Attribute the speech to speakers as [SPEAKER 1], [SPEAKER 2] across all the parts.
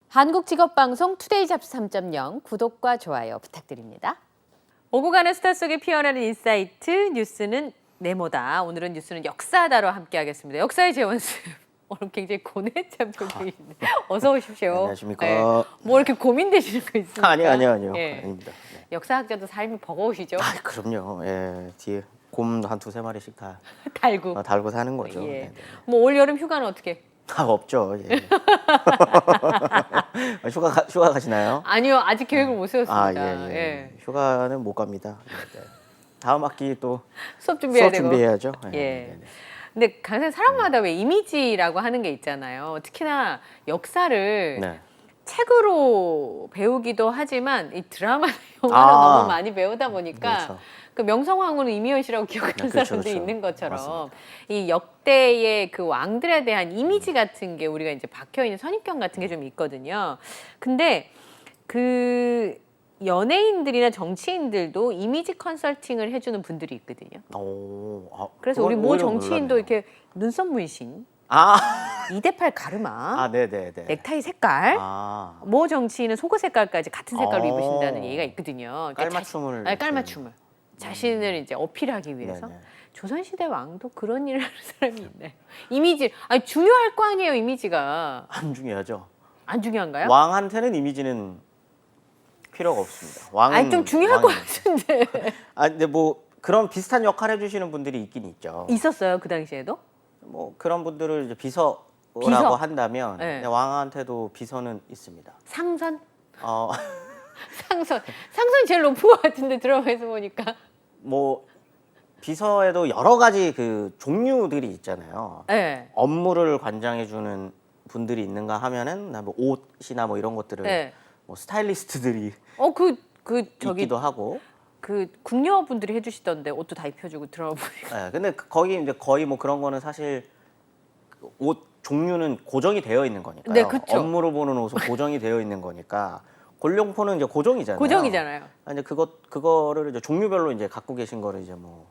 [SPEAKER 1] 한국직업방송 투데이 잡스 3.0 구독과 좋아요 부탁드립니다. 오고 가는 스타 속에 피어나는 인사이트 뉴스는 네모다. 오늘은 뉴스는 역사다로 함께하겠습니다. 역사의 재원수. 오늘 굉장히 고뇌참 표정이신데 어서 오십시오.
[SPEAKER 2] 안녕하십니까.
[SPEAKER 1] 네. 뭐 이렇게 고민되시는 거 있습니까?
[SPEAKER 2] 아니요.
[SPEAKER 1] 예.
[SPEAKER 2] 아닙니다. 네.
[SPEAKER 1] 역사학자도 삶이 버거우시죠?
[SPEAKER 2] 아, 그럼요. 예, 뒤에 곰 한 두세 마리씩 다
[SPEAKER 1] 달고.
[SPEAKER 2] 달고 사는 거죠.
[SPEAKER 1] 예.
[SPEAKER 2] 네네.
[SPEAKER 1] 뭐 올 여름 휴가는 어떻게?
[SPEAKER 2] 아, 없죠. 예. 휴가 가시나요?
[SPEAKER 1] 아니요, 아직 계획을 못 세웠습니다.
[SPEAKER 2] 아, 예. 휴가는 못 갑니다. 네. 다음 학기 또
[SPEAKER 1] 수업 준비해야 되고.
[SPEAKER 2] 준비해야죠.
[SPEAKER 1] 예.
[SPEAKER 2] 네네.
[SPEAKER 1] 근데 강사님 사람마다 왜 이미지라고 하는 게 있잖아요. 특히나 역사를
[SPEAKER 2] 네.
[SPEAKER 1] 책으로 배우기도 하지만 이 드라마, 영화로 너무 많이 배우다 보니까
[SPEAKER 2] 그렇죠.
[SPEAKER 1] 그 명성황후는 이미연 씨라고 기억하는
[SPEAKER 2] 그렇죠,
[SPEAKER 1] 사람들이
[SPEAKER 2] 그렇죠.
[SPEAKER 1] 있는 것처럼
[SPEAKER 2] 맞습니다.
[SPEAKER 1] 이 역대의 그 왕들에 대한 이미지 같은 게 우리가 이제 박혀 있는 선입견 같은 게 좀 있거든요. 근데 그 연예인들이나 정치인들도 이미지 컨설팅을 해주는 분들이 있거든요. 그래서 우리 모 정치인도 이렇게 눈썹 문신,
[SPEAKER 2] 아,
[SPEAKER 1] 2대8 가르마,
[SPEAKER 2] 네네네.
[SPEAKER 1] 넥타이 색깔,
[SPEAKER 2] 아,
[SPEAKER 1] 모 정치인은 속옷 색깔까지 같은 색깔로
[SPEAKER 2] 어.
[SPEAKER 1] 입으신다는 얘기가 있거든요. 그러니까
[SPEAKER 2] 깔맞춤을
[SPEAKER 1] 깔맞춤을 자신을 이제 어필하기 위해서.
[SPEAKER 2] 네네.
[SPEAKER 1] 조선시대 왕도 그런 일을 하는 사람이 있네. 이미지, 아니 중요할 거 아니에요. 이미지가
[SPEAKER 2] 안 중요하죠.
[SPEAKER 1] 안 중요한가요?
[SPEAKER 2] 왕한테는 이미지는 필요가 없습니다. 왕은
[SPEAKER 1] 아니 좀 중요할 것
[SPEAKER 2] 왕이에요.
[SPEAKER 1] 같은데.
[SPEAKER 2] 아, 근데 뭐 그런 비슷한 역할 해주시는 분들이 있긴 있죠.
[SPEAKER 1] 있었어요 그 당시에도?
[SPEAKER 2] 뭐 그런 분들을 이제 비서라고
[SPEAKER 1] 비서?
[SPEAKER 2] 한다면
[SPEAKER 1] 네.
[SPEAKER 2] 왕한테도 비서는 있습니다.
[SPEAKER 1] 상선?
[SPEAKER 2] 어,
[SPEAKER 1] 상선이 제일 높은 것 같은데 드라마에서 보니까.
[SPEAKER 2] 뭐 비서에도 여러 가지 그 종류들이 있잖아요.
[SPEAKER 1] 네.
[SPEAKER 2] 업무를 관장해주는 분들이 있는가 하면은 뭐 옷이나 뭐 이런 것들을
[SPEAKER 1] 네.
[SPEAKER 2] 뭐 스타일리스트들이
[SPEAKER 1] 저기
[SPEAKER 2] 있기도 하고.
[SPEAKER 1] 그 궁녀분들이 해주시던데 옷도 다 입혀주고 드라마 보니까.
[SPEAKER 2] 네, 근데 거기 이제 거의 뭐 그런 거는 사실 옷 종류는 고정이 되어 있는 거니까요.
[SPEAKER 1] 네, 그쵸.
[SPEAKER 2] 업무로 보는 옷은 고정이 되어 있는 거니까 골룡포는 이제 고정이잖아요.
[SPEAKER 1] 고정이잖아요.
[SPEAKER 2] 이제 그거를 이제 종류별로 이제 갖고 계신 거를 이제 뭐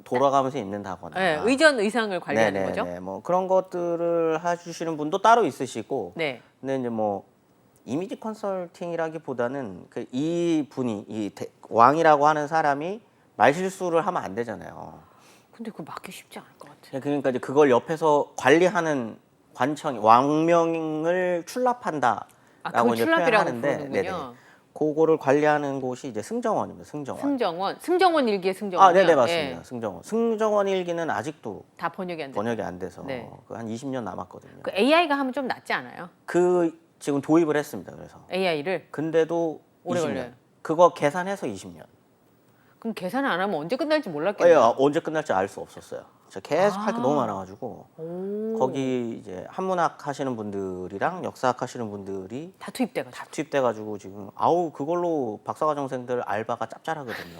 [SPEAKER 2] 돌아가면서 입는다거나.
[SPEAKER 1] 네, 의전 의상을 관리하는 거죠.
[SPEAKER 2] 네네네. 뭐 그런 것들을 해주시는 분도 따로 있으시고.
[SPEAKER 1] 네.
[SPEAKER 2] 근데 이제 뭐 이미지 컨설팅이라기보다는 이 분이 왕이라고 하는 사람이 말실수를 하면 안 되잖아요.
[SPEAKER 1] 근데 그거 맡기 쉽지 않을 것 같아요.
[SPEAKER 2] 그러니까 이제 그걸 옆에서 관리하는 관청이 왕명을 출납한다라고
[SPEAKER 1] 그걸
[SPEAKER 2] 이제
[SPEAKER 1] 출납이라고
[SPEAKER 2] 표현하는데,
[SPEAKER 1] 부르는군요.
[SPEAKER 2] 그거를 관리하는 곳이 이제 승정원입니다. 승정원.
[SPEAKER 1] 승정원 일기의 승정원.
[SPEAKER 2] 아, 네네 맞습니다. 승정원. 승정원 일기는 아직도
[SPEAKER 1] 다 번역이 안 돼.
[SPEAKER 2] 번역이 안 돼서
[SPEAKER 1] 네.
[SPEAKER 2] 한 20년 남았거든요.
[SPEAKER 1] 그 AI가 하면 좀 낫지 않아요?
[SPEAKER 2] 지금 도입을 했습니다. 그래서.
[SPEAKER 1] AI를.
[SPEAKER 2] 근데도
[SPEAKER 1] 오래
[SPEAKER 2] 20년.
[SPEAKER 1] 걸려요.
[SPEAKER 2] 그거 계산해서 20년.
[SPEAKER 1] 그럼 계산을 안 하면 언제 끝날지
[SPEAKER 2] 예,
[SPEAKER 1] 몰랐겠네요.
[SPEAKER 2] 언제 끝날지 알 수 없었어요. 제가 계속 할 게 너무 많아가지고
[SPEAKER 1] 오.
[SPEAKER 2] 거기 이제 한문학 하시는 분들이랑 역사학 하시는 분들이
[SPEAKER 1] 다 투입돼가지고.
[SPEAKER 2] 다 투입돼가지고 지금 그걸로 박사과정생들 알바가 짭짤하거든요.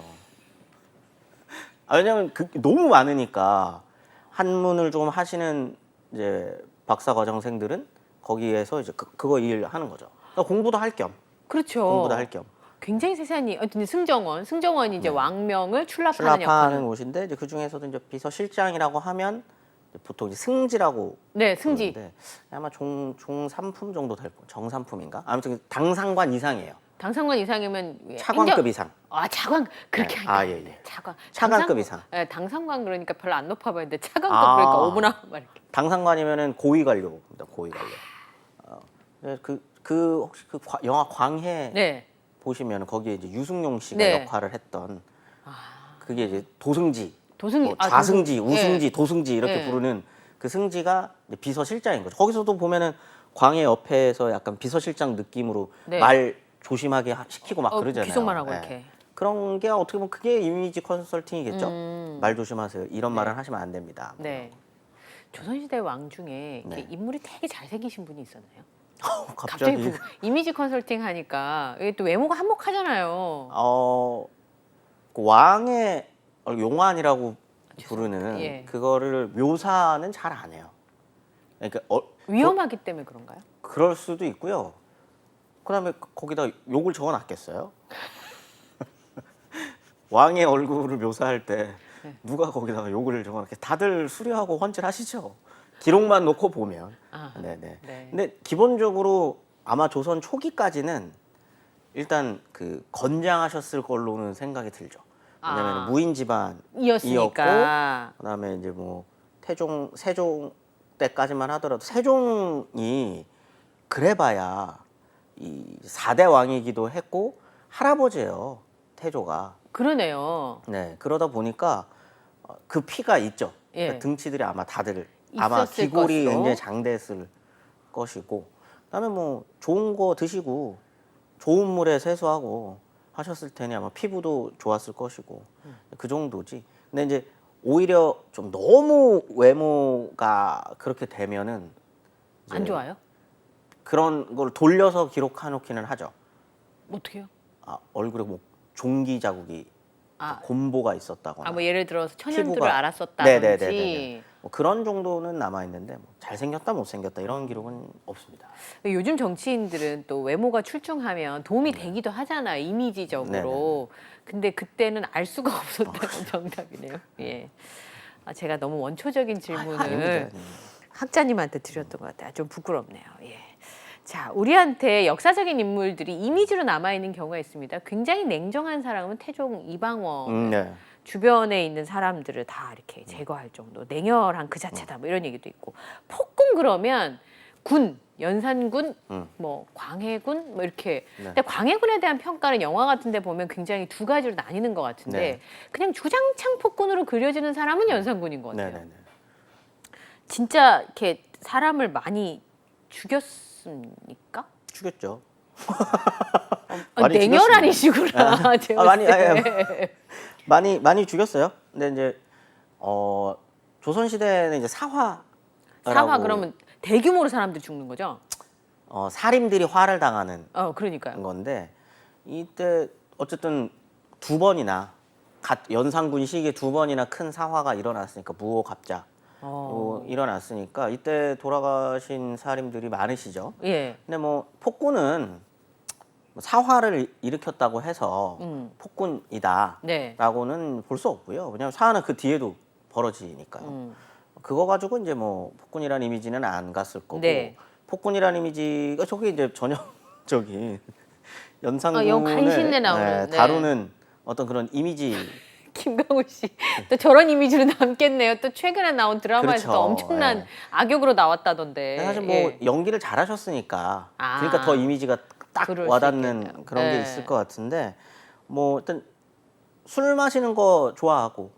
[SPEAKER 2] 왜냐면 너무 많으니까 한문을 좀 하시는 이제 박사과정생들은 거기에서 이제 그거 일하는 거죠. 그러니까 공부도 할 겸.
[SPEAKER 1] 그렇죠.
[SPEAKER 2] 공부도 할 겸.
[SPEAKER 1] 굉장히 세세한 일. 근데 승정원이 이제 왕명을 출납하는
[SPEAKER 2] 출납하는
[SPEAKER 1] 역할.
[SPEAKER 2] 곳인데 이제 그 중에서도 이제 비서실장이라고 하면 보통 이제 승지라고
[SPEAKER 1] 네, 승지.
[SPEAKER 2] 부르는데 아마 종삼품 정도 될 거예요. 정삼품인가? 아무튼 당상관 이상이에요.
[SPEAKER 1] 당상관 이상이면
[SPEAKER 2] 차관급 이상.
[SPEAKER 1] 아, 차관 그렇게
[SPEAKER 2] 네.
[SPEAKER 1] 하니까.
[SPEAKER 2] 예.
[SPEAKER 1] 당상관.
[SPEAKER 2] 차관급 이상.
[SPEAKER 1] 네, 당상관 그러니까 별로 안 높아 보이는데 차관급
[SPEAKER 2] 아.
[SPEAKER 1] 그러니까 오분하고 막 이렇게.
[SPEAKER 2] 당상관이면은 고위 관료입니다. 고위 관료. 혹시 영화 광해
[SPEAKER 1] 네.
[SPEAKER 2] 보시면 거기에 이제 유승용 씨가
[SPEAKER 1] 네.
[SPEAKER 2] 역할을 했던 그게 이제 도승지,
[SPEAKER 1] 도승지,
[SPEAKER 2] 좌승지,
[SPEAKER 1] 도승.
[SPEAKER 2] 우승지,
[SPEAKER 1] 네.
[SPEAKER 2] 도승지 이렇게
[SPEAKER 1] 네.
[SPEAKER 2] 부르는 그 승지가 이제 비서실장인 거죠. 거기서도 보면은 광해 옆에서 약간 비서실장 느낌으로
[SPEAKER 1] 네.
[SPEAKER 2] 말 조심하게 시키고 막 그러잖아요.
[SPEAKER 1] 귀속만 하고
[SPEAKER 2] 예.
[SPEAKER 1] 이렇게.
[SPEAKER 2] 그런 게 어떻게 보면 그게 이미지 컨설팅이겠죠. 말 조심하세요. 이런 말은 하시면 안 됩니다.
[SPEAKER 1] 네. 조선시대 왕 중에 이렇게
[SPEAKER 2] 네.
[SPEAKER 1] 인물이 되게 잘생기신 분이 있었나요?
[SPEAKER 2] 갑자기
[SPEAKER 1] 이미지 컨설팅 하니까 이게 또 외모가 한몫하잖아요.
[SPEAKER 2] 그 왕의 용안이라고 부르는
[SPEAKER 1] 예.
[SPEAKER 2] 그거를 묘사는 잘 안 해요. 그러니까
[SPEAKER 1] 위험하기 때문에 그런가요?
[SPEAKER 2] 그럴 수도 있고요. 그다음에 거기다 욕을 적어놨겠어요? 왕의 얼굴을 묘사할 때 누가 거기다가 욕을 적어놨겠어요? 다들 수려하고 헌칠하시죠. 기록만 놓고 보면.
[SPEAKER 1] 아,
[SPEAKER 2] 네네.
[SPEAKER 1] 네.
[SPEAKER 2] 근데 기본적으로 아마 조선 초기까지는 일단 그 건장하셨을 걸로는 생각이 들죠. 왜냐면
[SPEAKER 1] 아.
[SPEAKER 2] 무인 집안이었고
[SPEAKER 1] 이었으니까.
[SPEAKER 2] 그다음에 이제 뭐 세종 때까지만 하더라도 세종이 그래봐야 이 4대 왕이기도 했고 할아버지예요. 태조가.
[SPEAKER 1] 그러네요.
[SPEAKER 2] 네. 그러다 보니까 그 피가 있죠.
[SPEAKER 1] 예.
[SPEAKER 2] 그러니까 등치들이 아마 다들 아마
[SPEAKER 1] 있었을
[SPEAKER 2] 기골이
[SPEAKER 1] 것으로.
[SPEAKER 2] 굉장히 장대했을 것이고 그다음에 뭐 좋은 거 드시고 좋은 물에 세수하고 하셨을 테니 아마 피부도 좋았을 것이고 그 정도지. 근데 이제 오히려 좀 너무 외모가 그렇게 되면은 이제
[SPEAKER 1] 안 좋아요?
[SPEAKER 2] 그런 걸 돌려서 기록해놓기는 하죠.
[SPEAKER 1] 어떻게요?
[SPEAKER 2] 얼굴에 뭐 종기 자국이
[SPEAKER 1] 아.
[SPEAKER 2] 곰보가 있었다거나
[SPEAKER 1] 뭐 예를 들어서 천연두를
[SPEAKER 2] 피부가-
[SPEAKER 1] 알았었다든지.
[SPEAKER 2] 네네네네. 뭐 그런 정도는 남아 있는데 뭐 잘생겼다 못생겼다 이런 기록은 없습니다.
[SPEAKER 1] 요즘 정치인들은 또 외모가 출중하면 도움이 되기도 하잖아요, 이미지적으로. 근데 그때는 알 수가 없었다는 정답이네요. 예. 제가 너무 원초적인 질문을
[SPEAKER 2] 아닙니다.
[SPEAKER 1] 학자님한테 드렸던 것 같아요. 좀 부끄럽네요. 예. 자, 우리한테 역사적인 인물들이 이미지로 남아있는 경우가 있습니다. 굉장히 냉정한 사람은 태종 이방원.
[SPEAKER 2] 네.
[SPEAKER 1] 주변에 있는 사람들을 다 이렇게 제거할 정도 냉혈한 그 자체다 뭐 이런 얘기도 있고 폭군 그러면 군 연산군 뭐 광해군 뭐 이렇게
[SPEAKER 2] 네.
[SPEAKER 1] 근데 광해군에 대한 평가는 영화 같은 데 보면 굉장히 두 가지로 나뉘는 것 같은데
[SPEAKER 2] 네.
[SPEAKER 1] 그냥 주장창 폭군으로 그려지는 사람은 연산군인 것 같아요.
[SPEAKER 2] 네네네.
[SPEAKER 1] 진짜 이렇게 사람을 많이 죽였습니까?
[SPEAKER 2] 죽였죠.
[SPEAKER 1] 냉혈한이시구나.
[SPEAKER 2] 많이 죽였어요. 근데 이제 조선 시대는 이제 사화
[SPEAKER 1] 그러면 대규모로 사람들이 죽는 거죠?
[SPEAKER 2] 살인들이 화를 당하는
[SPEAKER 1] 그러니까요.
[SPEAKER 2] 건데 이때 어쨌든 두 번이나 연산군 시기에 두 번이나 큰 사화가 일어났으니까 무호갑작 일어났으니까 이때 돌아가신 사림들이 많으시죠.
[SPEAKER 1] 예.
[SPEAKER 2] 근데 뭐 폭군은 사화를 일으켰다고 해서 폭군이다라고는
[SPEAKER 1] 네.
[SPEAKER 2] 볼 수 없고요. 왜냐하면 사화는 그 뒤에도 벌어지니까요. 그거 가지고 이제 뭐 폭군이라는 이미지는 안 갔을 거고
[SPEAKER 1] 네.
[SPEAKER 2] 폭군이라는 이미지가 저게 이제 전형적인 연산군을
[SPEAKER 1] 간신내 나오는, 네.
[SPEAKER 2] 다루는 어떤 그런 이미지.
[SPEAKER 1] 김강우 씨 또 저런 이미지로 남겠네요. 또 최근에 나온 드라마에서도
[SPEAKER 2] 그렇죠.
[SPEAKER 1] 엄청난
[SPEAKER 2] 예.
[SPEAKER 1] 악역으로 나왔다던데.
[SPEAKER 2] 사실 뭐
[SPEAKER 1] 예.
[SPEAKER 2] 연기를 잘하셨으니까
[SPEAKER 1] 아.
[SPEAKER 2] 그러니까 더 이미지가 딱
[SPEAKER 1] 그럴 수
[SPEAKER 2] 와닿는
[SPEAKER 1] 있겠네요.
[SPEAKER 2] 그런 게
[SPEAKER 1] 네.
[SPEAKER 2] 있을 것 같은데 뭐 일단 술 마시는 거 좋아하고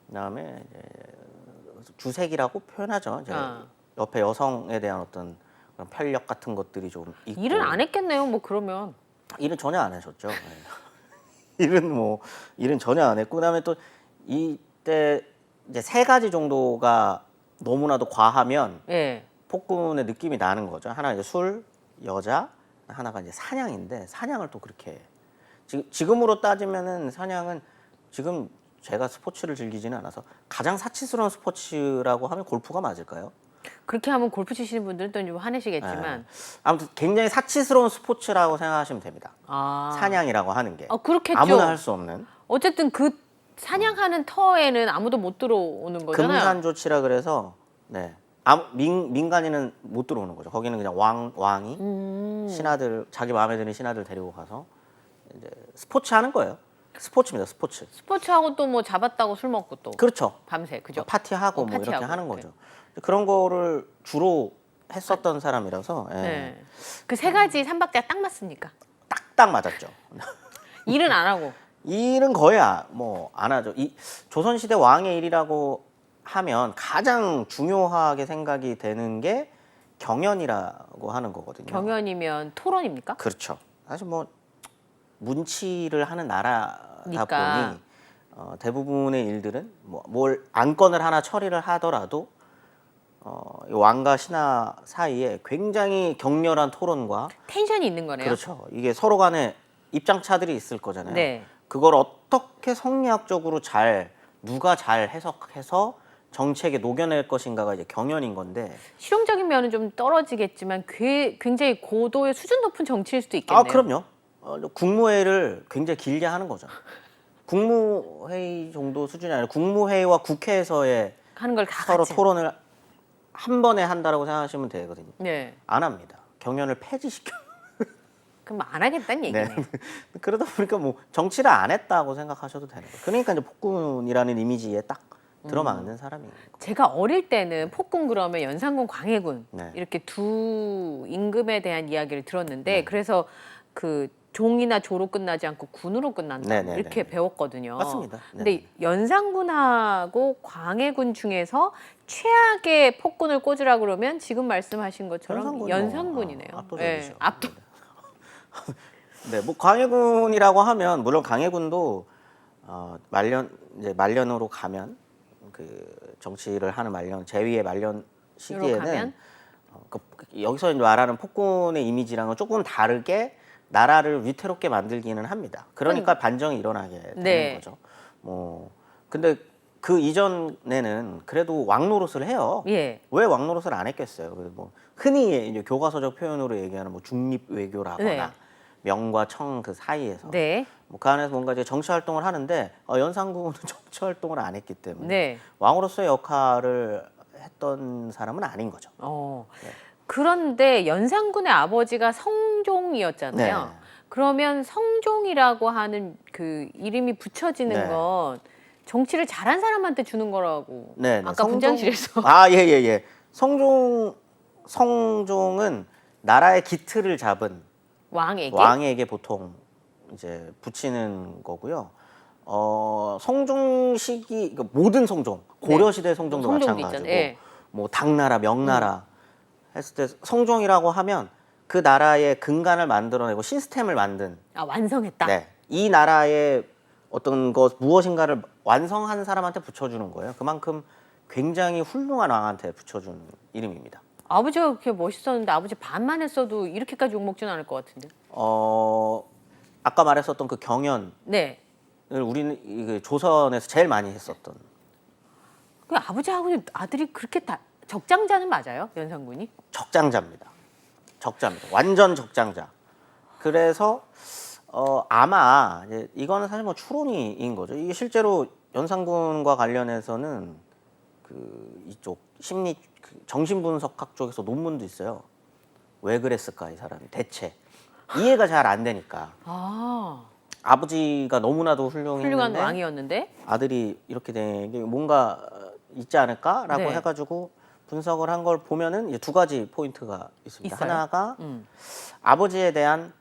[SPEAKER 2] 그다음에 이제 주색이라고 표현하죠. 이제 옆에 여성에 대한 어떤 그런 편력 같은 것들이 좀 있고
[SPEAKER 1] 일은 안 했겠네요. 뭐 그러면.
[SPEAKER 2] 일은 전혀 안 하셨죠. 네. 일은 전혀 안 했고 그다음에 또 이때 이제 세 가지 정도가 너무나도 과하면
[SPEAKER 1] 예.
[SPEAKER 2] 폭군의 느낌이 나는 거죠. 하나 이제 술, 여자, 하나가 이제 사냥인데 사냥을 또 그렇게 지금으로 따지면은 사냥은 지금 제가 스포츠를 즐기지는 않아서 가장 사치스러운 스포츠라고 하면 골프가 맞을까요?
[SPEAKER 1] 그렇게 하면 골프 치시는 분들은 또 좀 화내시겠지만.
[SPEAKER 2] 아무튼 굉장히 사치스러운 스포츠라고 생각하시면 됩니다.
[SPEAKER 1] 아.
[SPEAKER 2] 사냥이라고 하는 게
[SPEAKER 1] 그렇겠죠.
[SPEAKER 2] 아무나 할 수 없는
[SPEAKER 1] 어쨌든 그 사냥하는 터에는 아무도 못 들어오는 거잖아요.
[SPEAKER 2] 금산조치라 그래서 네. 민간인은 못 들어오는 거죠. 거기는 그냥 왕이 신하들 자기 마음에 드는 신하들 데리고 가서 이제 스포츠 하는 거예요. 스포츠입니다. 스포츠.
[SPEAKER 1] 스포츠하고 또 뭐 잡았다고 술 먹고 또
[SPEAKER 2] 그렇죠.
[SPEAKER 1] 밤새 그죠?
[SPEAKER 2] 파티하고 뭐 이렇게
[SPEAKER 1] 파티하고,
[SPEAKER 2] 하는 거죠. 그런 거를 주로 했었던 사람이라서 예.
[SPEAKER 1] 네. 그 세 가지 삼박자가 딱 맞습니까?
[SPEAKER 2] 딱딱 맞았죠.
[SPEAKER 1] 일은 안 하고.
[SPEAKER 2] 일은 거의 뭐 안 하죠. 이 조선시대 왕의 일이라고 하면 가장 중요하게 생각이 되는 게 경연이라고 하는 거거든요.
[SPEAKER 1] 경연이면 토론입니까?
[SPEAKER 2] 그렇죠. 사실 뭐 문치를 하는 나라다
[SPEAKER 1] 그러니까.
[SPEAKER 2] 보니 대부분의 일들은 뭘 안건을 하나 처리를 하더라도 이 왕과 신하 사이에 굉장히 격렬한 토론과
[SPEAKER 1] 텐션이 있는 거네요.
[SPEAKER 2] 그렇죠. 이게 서로 간에 입장 차들이 있을 거잖아요.
[SPEAKER 1] 네.
[SPEAKER 2] 그걸 어떻게 성리학적으로 누가 잘 해석해서 정책에 녹여낼 것인가가 이제 경연인 건데.
[SPEAKER 1] 실용적인 면은 좀 떨어지겠지만 굉장히 고도의 수준 높은 정치일 수도 있겠네요.
[SPEAKER 2] 그럼요. 국무회의를 굉장히 길게 하는 거죠. 국무회의 정도 수준이 아니라 국무회의와 국회에서의
[SPEAKER 1] 하는 걸 다
[SPEAKER 2] 서로
[SPEAKER 1] 같이.
[SPEAKER 2] 토론을 한 번에 한다라고 생각하시면 되거든요.
[SPEAKER 1] 네.
[SPEAKER 2] 안 합니다. 경연을 폐지시켜.
[SPEAKER 1] 그럼 안 하겠다는
[SPEAKER 2] 네.
[SPEAKER 1] 얘기네.
[SPEAKER 2] 그러다 보니까 뭐 정치를 안 했다고 생각하셔도 되는 거예요. 그러니까 이제 폭군이라는 이미지에 딱 들어맞는 사람이.
[SPEAKER 1] 제가 어릴 때는 폭군 그러면 연산군, 광해군
[SPEAKER 2] 네.
[SPEAKER 1] 이렇게 두 임금에 대한 이야기를 들었는데
[SPEAKER 2] 네.
[SPEAKER 1] 그래서 그 종이나 조로 끝나지 않고 군으로 끝난다
[SPEAKER 2] 네,
[SPEAKER 1] 뭐
[SPEAKER 2] 네,
[SPEAKER 1] 이렇게
[SPEAKER 2] 네.
[SPEAKER 1] 배웠거든요.
[SPEAKER 2] 맞습니다. 네.
[SPEAKER 1] 근데 연산군하고 광해군 중에서 최악의 폭군을 꽂으라 그러면 지금 말씀하신 것처럼
[SPEAKER 2] 연산군이
[SPEAKER 1] 연산군이네요.
[SPEAKER 2] 압도적이죠.
[SPEAKER 1] 압도.
[SPEAKER 2] 네, 뭐 광해군이라고 하면 물론 광해군도 말년으로 가면 그 정치를 하는 말년 재위의 말년 시기에는
[SPEAKER 1] 가면?
[SPEAKER 2] 여기서 이제 말하는 폭군의 이미지랑은 조금 다르게 나라를 위태롭게 만들기는 합니다. 그러니까 반정이 일어나게 되는
[SPEAKER 1] 네.
[SPEAKER 2] 거죠. 뭐 근데 그 이전에는 그래도 왕노릇을 해요.
[SPEAKER 1] 예.
[SPEAKER 2] 왜 왕노릇을 안 했겠어요? 그래서 뭐 흔히 이제 교과서적 표현으로 얘기하는 뭐 중립 외교라거나
[SPEAKER 1] 네.
[SPEAKER 2] 명과 청 그 사이에서
[SPEAKER 1] 네.
[SPEAKER 2] 뭐 그 안에서 뭔가 이제 정치 활동을 하는데 연산군은 정치 활동을 안 했기 때문에
[SPEAKER 1] 네.
[SPEAKER 2] 왕으로서의 역할을 했던 사람은 아닌 거죠.
[SPEAKER 1] 네. 그런데 연산군의 아버지가 성종이었잖아요.
[SPEAKER 2] 네.
[SPEAKER 1] 그러면 성종이라고 하는 그 이름이 붙여지는
[SPEAKER 2] 네.
[SPEAKER 1] 건 정치를 잘한 사람한테 주는 거라고.
[SPEAKER 2] 네,
[SPEAKER 1] 아까 분장실에서.
[SPEAKER 2] 예. 성종은 나라의 기틀을 잡은
[SPEAKER 1] 왕에게.
[SPEAKER 2] 왕에게 보통 이제 붙이는 거고요. 성종 시기 그러니까 모든 성종, 고려 시대 성종도
[SPEAKER 1] 성종도
[SPEAKER 2] 마찬가지고,
[SPEAKER 1] 있잖아요. 예.
[SPEAKER 2] 뭐 당나라, 명나라 했을 때 성종이라고 하면 그 나라의 근간을 만들어내고 시스템을 만든,
[SPEAKER 1] 완성했다.
[SPEAKER 2] 네, 이 나라의 어떤 것 무엇인가를 완성한 사람한테 붙여주는 거예요. 그만큼 굉장히 훌륭한 왕한테 붙여준 이름입니다.
[SPEAKER 1] 아버지가 그렇게 멋있었는데 아버지 반만 했어도 이렇게까지 욕먹지는 않을 것 같은데.
[SPEAKER 2] 아까 말했었던 그 경연을
[SPEAKER 1] 네.
[SPEAKER 2] 우리는 이 조선에서 제일 많이 했었던.
[SPEAKER 1] 그 아버지하고 아들이 그렇게 다 적장자는 맞아요? 연산군이?
[SPEAKER 2] 적장자입니다. 완전 적장자. 그래서 아마 이거는 사실 뭐 추론인 거죠. 이게 실제로 연산군과 관련해서는 그 이쪽 심리 정신분석학 쪽에서 논문도 있어요. 왜 그랬을까 이 사람이 대체 이해가 잘 안 되니까. 아버지가 너무나도
[SPEAKER 1] 훌륭한
[SPEAKER 2] 훌륭했는데
[SPEAKER 1] 왕이었는데.
[SPEAKER 2] 아들이 이렇게 된 게 뭔가 있지 않을까라고
[SPEAKER 1] 네.
[SPEAKER 2] 해가지고 분석을 한 걸 보면은 이제 두 가지 포인트가 있습니다.
[SPEAKER 1] 있어요?
[SPEAKER 2] 하나가 아버지에 대한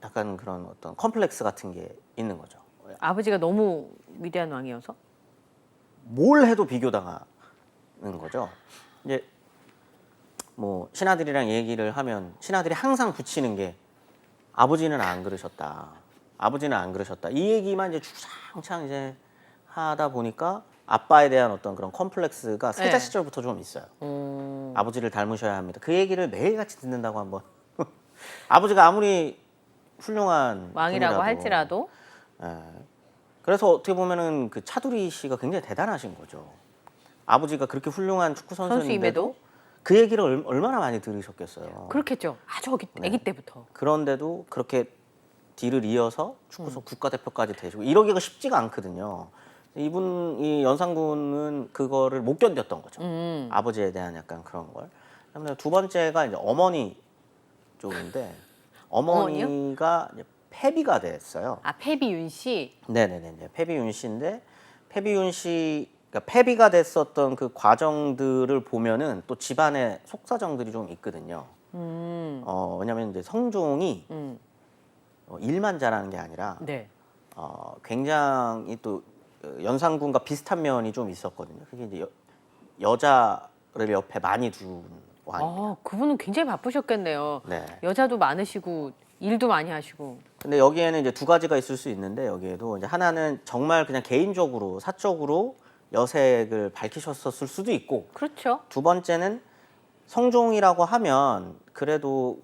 [SPEAKER 2] 약간 그런 어떤 컴플렉스 같은 게 있는 거죠.
[SPEAKER 1] 아버지가 너무 위대한 왕이어서?
[SPEAKER 2] 뭘 해도 비교당하는 거죠. 이제 뭐 신하들이랑 얘기를 하면 신하들이 항상 붙이는 게 아버지는 안 그러셨다. 이 얘기만 이제 주장창 이제 하다 보니까 아빠에 대한 어떤 그런 컴플렉스가 세자
[SPEAKER 1] 네.
[SPEAKER 2] 시절부터 좀 있어요. 아버지를 닮으셔야 합니다. 그 얘기를 매일같이 듣는다고 한번. 아버지가 아무리 훌륭한
[SPEAKER 1] 왕이라고
[SPEAKER 2] 분이라도.
[SPEAKER 1] 할지라도.
[SPEAKER 2] 예. 그래서 어떻게 보면은 그 차두리 씨가 굉장히 대단하신 거죠. 아버지가 그렇게 훌륭한 축구 선수인데도
[SPEAKER 1] 선수임에도?
[SPEAKER 2] 그 얘기를 얼마나 많이 들으셨겠어요.
[SPEAKER 1] 그렇겠죠. 아주 아기 때부터.
[SPEAKER 2] 그런데도 그렇게 뒤를 이어서 축구선 국가대표까지 되시고 이러기가 쉽지가 않거든요. 이 연산군은 그거를 못 견뎠던 거죠. 아버지에 대한 약간 그런 걸. 그다음에 두 번째가 이제 어머니 쪽인데 어머니가 이제 폐비가 됐어요.
[SPEAKER 1] 패비윤 씨.
[SPEAKER 2] 네네네. 폐비윤 씨인데 폐비윤 씨 그러니까 폐비가 됐었던 그 과정들을 보면은 또 집안의 속사정들이 좀 있거든요. 왜냐하면 이제 성종이 일만 잘하는 게 아니라
[SPEAKER 1] 네.
[SPEAKER 2] 굉장히 또 연산군과 비슷한 면이 좀 있었거든요. 그게 이제 여자를 옆에 많이 둔 왕입니다.
[SPEAKER 1] 그분은 굉장히 바쁘셨겠네요.
[SPEAKER 2] 네.
[SPEAKER 1] 여자도 많으시고 일도 많이 하시고.
[SPEAKER 2] 근데 여기에는 이제 두 가지가 있을 수 있는데 여기에도 이제 하나는 정말 그냥 개인적으로 사적으로 여색을 밝히셨을 수도 있고
[SPEAKER 1] 그렇죠.
[SPEAKER 2] 두 번째는 성종이라고 하면 그래도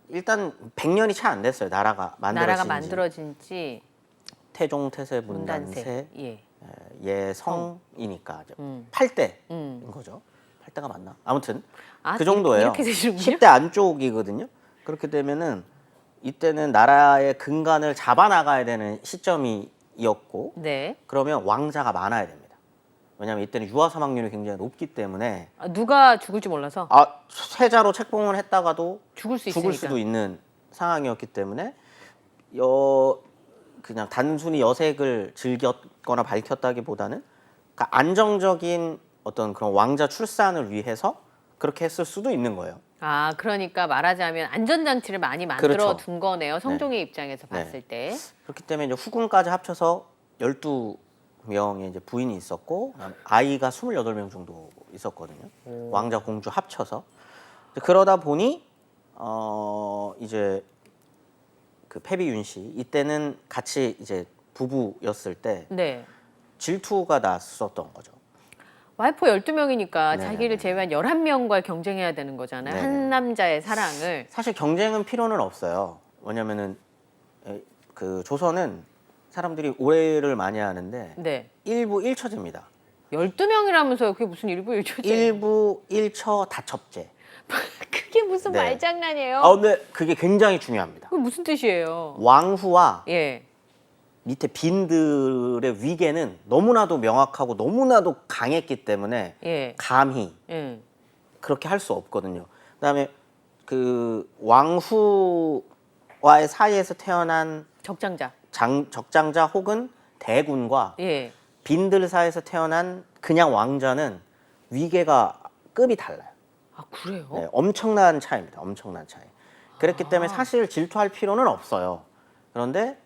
[SPEAKER 2] 일단 100년이 채 안 됐어요. 나라가
[SPEAKER 1] 만들어진 지.
[SPEAKER 2] 태종, 태세, 문단세,
[SPEAKER 1] 예.
[SPEAKER 2] 예성이니까 8대인 거죠. 8대가 맞나? 아무튼 그 정도예요.
[SPEAKER 1] 이렇게 되시는군요.
[SPEAKER 2] 10대 안쪽이거든요. 그렇게 되면은 이때는 나라의 근간을 잡아 나가야 되는 시점이었고
[SPEAKER 1] 네.
[SPEAKER 2] 그러면 왕자가 많아야 됩니다. 왜냐하면 이때는 유아 사망률이 굉장히 높기 때문에
[SPEAKER 1] 아, 누가 죽을지 몰라서
[SPEAKER 2] 세자로 책봉을 했다가도
[SPEAKER 1] 죽을 수
[SPEAKER 2] 죽을
[SPEAKER 1] 있으니까.
[SPEAKER 2] 수도 있는 상황이었기 때문에 그냥 단순히 여색을 즐겼거나 밝혔다기보다는 그러니까 안정적인 어떤 그런 왕자 출산을 위해서 그렇게 했을 수도 있는 거예요.
[SPEAKER 1] 아, 그러니까 말하자면 안전장치를 많이 만들어
[SPEAKER 2] 그렇죠.
[SPEAKER 1] 둔 거네요. 성종의 입장에서
[SPEAKER 2] 네.
[SPEAKER 1] 봤을 때.
[SPEAKER 2] 그렇기 때문에 이제 후궁까지 합쳐서 12명의 이제 부인이 있었고 아이가 28명 정도 있었거든요. 왕자 공주 합쳐서. 그러다 보니 이제 그 패비윤 씨 이때는 같이 이제 부부였을 때
[SPEAKER 1] 네.
[SPEAKER 2] 질투가 났었던 거죠.
[SPEAKER 1] 와이프 12명이니까
[SPEAKER 2] 네네네.
[SPEAKER 1] 자기를 제외한 11명과 경쟁해야 되는 거잖아요.
[SPEAKER 2] 네네.
[SPEAKER 1] 한 남자의 사랑을.
[SPEAKER 2] 사실 경쟁은 필요는 없어요. 왜냐면은 그 조선은 사람들이 오해를 많이 하는데
[SPEAKER 1] 네.
[SPEAKER 2] 일부 일처제입니다.
[SPEAKER 1] 12명이라면서요. 그게 무슨 일부 일초제.
[SPEAKER 2] 일부 일처 다첩제.
[SPEAKER 1] 그게 무슨
[SPEAKER 2] 네.
[SPEAKER 1] 말장난이에요?
[SPEAKER 2] 근데 그게 굉장히 중요합니다.
[SPEAKER 1] 그게 무슨 뜻이에요?
[SPEAKER 2] 왕후와
[SPEAKER 1] 예.
[SPEAKER 2] 밑에 빈들의 위계는 너무나도 명확하고 너무나도 강했기 때문에
[SPEAKER 1] 예.
[SPEAKER 2] 감히
[SPEAKER 1] 예.
[SPEAKER 2] 그렇게 할 수 없거든요. 그다음에 그 왕후와의 사이에서 태어난
[SPEAKER 1] 적장자.
[SPEAKER 2] 적장자 혹은 대군과
[SPEAKER 1] 예.
[SPEAKER 2] 빈들 사이에서 태어난 그냥 왕자는 위계가 급이 달라요.
[SPEAKER 1] 아, 그래요?
[SPEAKER 2] 네, 엄청난 차이입니다. 엄청난 차이. 그렇기 때문에 사실 질투할 필요는 없어요. 그런데